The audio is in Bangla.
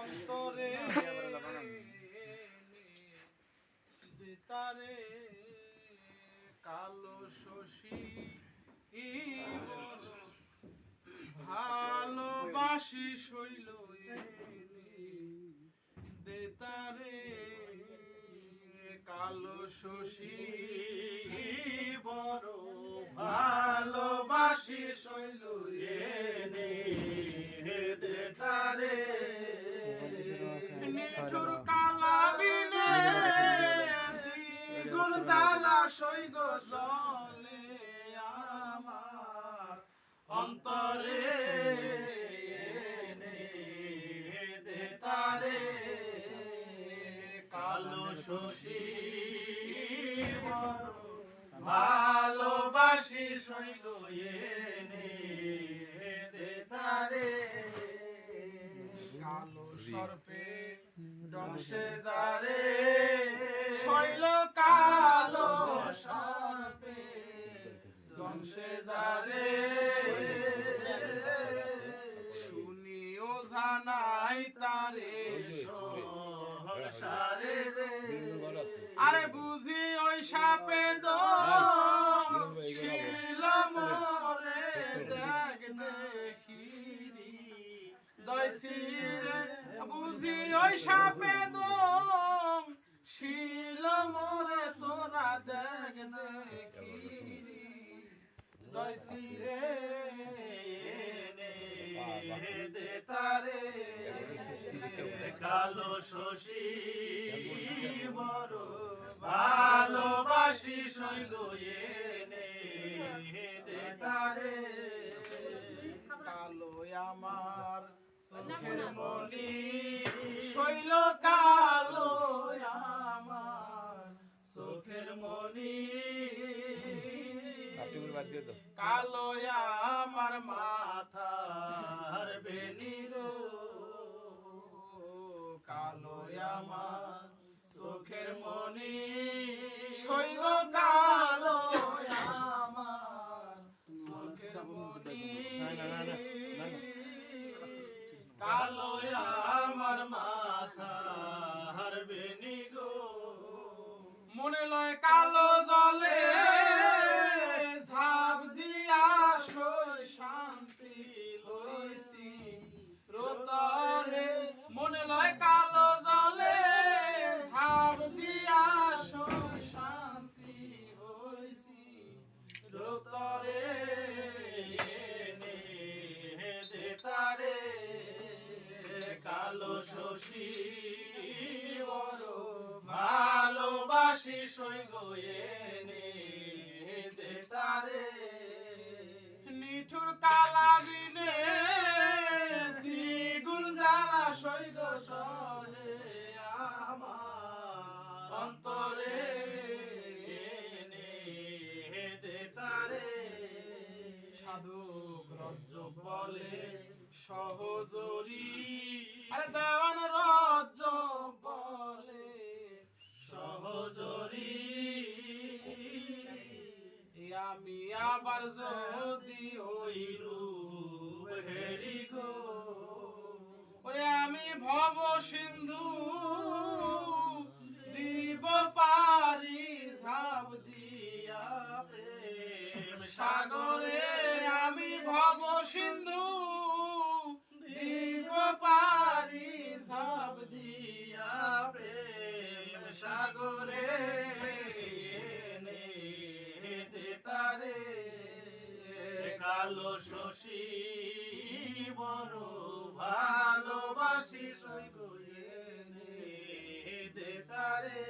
অন্তরে দিতারে কালো শশী ভালোবাসি শৈল দেতারে কালো শশী বড় ভালোবাসি শৈল দেতারে নিঠুর কালাবিনে দ্বিগুণ জ্বালা সইগ জলে আমার অন্তরে দেতারে কালো শশী ভালোবাসি সইগ দেতারে কালো সর্পে দংশে যারে শৈল কালো সর্পে দংশে যারে শুনিও জানাই তারে সংসারে রে আরে বুঝি ওই সাপে শিল মোরে দেখ দেখি দইছিরে বুঝি ওই সাপে শিল মোরে তোরা দেখ দেখি দইছিরে দেতারে কালো শশী বড় ভালোবাসি শৈল দেতারে কালো আমার চোখের মনি শৈল কালো আমার চোখের মনি কালো আমার মাথার বেনি গো কালো আমার চোখের মনি শৈল কালো আমার চোখের মনি কালো আমার মাথার বেনি গো মনে লয় কালো জলে ঝাঁপ দিয়া সই শান্তি লইছি রোতরে মনে লয় কালো জলে ঝাঁপ দিয়া সই শান্তি হইছি রোতরে দেতারে কালো শশী বড় ভালোবাসি সইগ দেতারে নিঠুর কালাবিনে দ্বিগুণ জ্বালা সইগ সলে আমার অন্তরে দেতারে সাধুক রজ্জ বলে সহজরি আরে দেওয়ান রজ্জ বলে সহজরি আমি আবার যদি ওই রূপ হেরি গো ওরে আমি ভব সিন্ধু দিব পারি ঝাঁপ দিয়া প্রেম সাগরে আমি ভব সিন্ধু দিব পারি ঝাঁপ দিয়া প্রেম সাগরে দেতারে কালো শশী বড় ভালোবাসি সইগ দেতারে